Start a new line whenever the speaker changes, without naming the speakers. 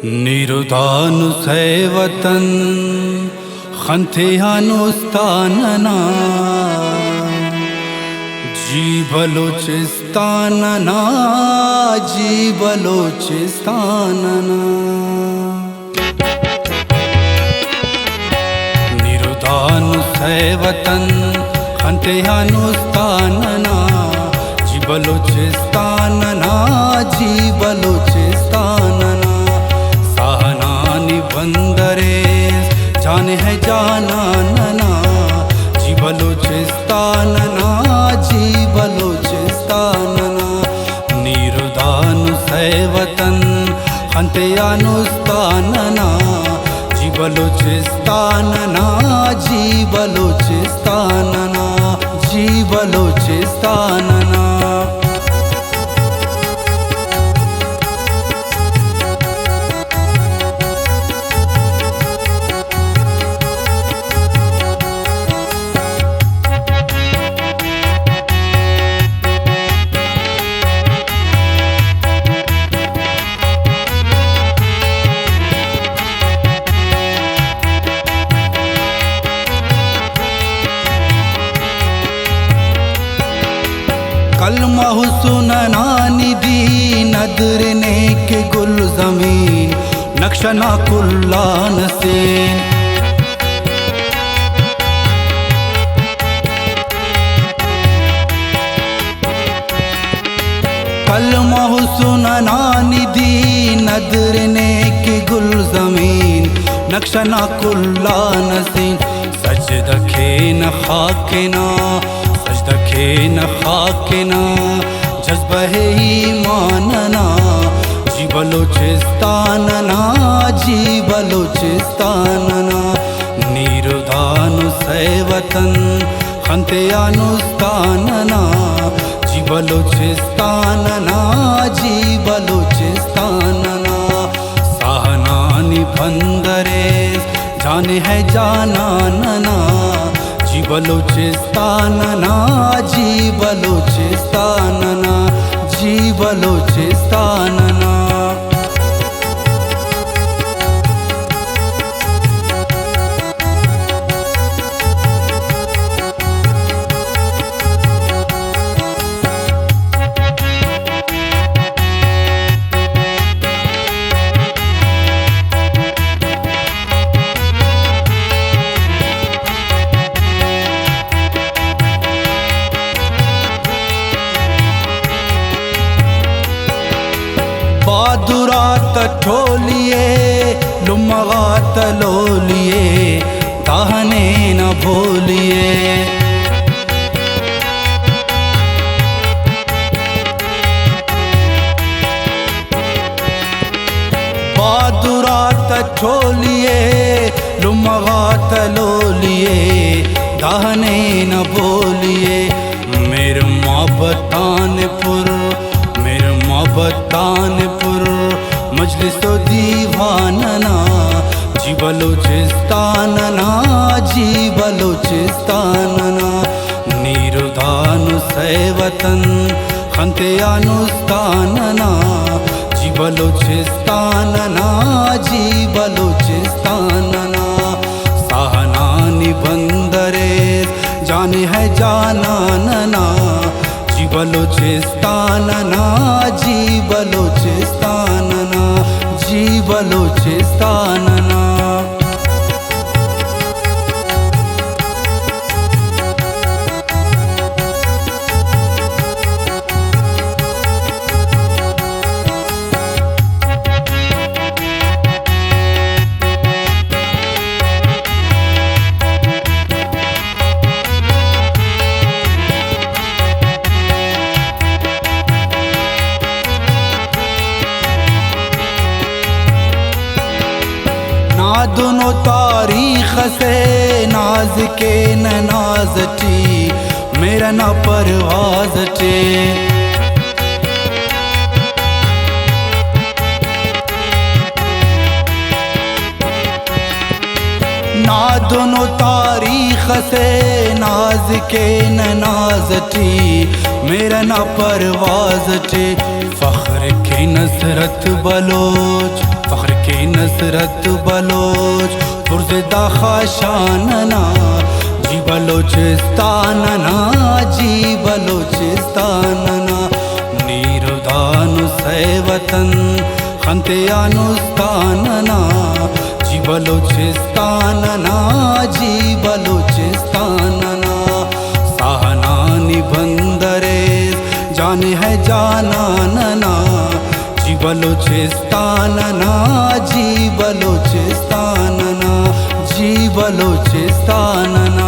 निरुदानु सैवतन खंथेहानुस्तानना जी बलोचिस्तानना जी बलोचिस्तानना निरुदानु सैवतन खंथेहानुस्तानना जी बलोचिस्तानना जी बलोचिस्तानना बंदरे जाने है जाना नना जी बलोचिस्तानना जी बलोचिस्तानना निरुदानु सैवतन खंथेहानुस्तानना जी बलोचिस्तानना जी बलोचिस्तानना जी बलोचिस्तानना कलमहु सुनना निधि नदरने के गुल जमीन नक्शना कुल्लान से कलमहु सुनना निधि नदरने के गुल जमीन नक्शना कुल्लान से सजद खे न खाकेना सजदखे न खाकेना जज्बा है ईमानना जी बलोचिस्तानना जी बलोचिस्तानना निरुदानु सैवतन खंथेहानुस्तानना जी बलोचिस्तानना जी बलोचिस्तानना सहनानी बंदरे जाने है जाना नना जी बलोचिस्तानना जी बलोचिस्तानना जी बलोचिस्तानना बहादुरात ठोलिए लुमगात लोलिए ताहने न भूलिए बहादुरात ठोलिए लुमगात लोलिए ताहने न भूलिए मेरे मोहब्बतानपुर मोहब्बतानपुर मजलिसो दीवानना जी बलोचिस्तानना जी बलोचिस्तानना निरुदानु सैवतन खंथेहानुस्तानना जी बलोचिस्तानना जी बलोचिस्तानना सहनानी बंदरे जाने है जाना नना जी बलोचिस्तानना जी बलोचिस्तानना जी बलोचिस्तानना दोनों तारीख से नाज के न नाजटी मेरा न परवाज टे ना दोनों तारीख से नाज के न नाजटी मेरा न परवाज टे फख्र के नसरत बलोच फख्र के नुसरत बलोच पुरज़दा खाशानना जी बलोचिस्तानना जी बलोचिस्तानना नीरुदानु सैवतन खंतेयानुस्तानना जी बलोचिस्तानना जी बलोचिस्तानना साहनानी बंदरे जाने है जानानना जी बलोचिस्तानना जी बलोचिस्तानना जी बलोचिस्तानना।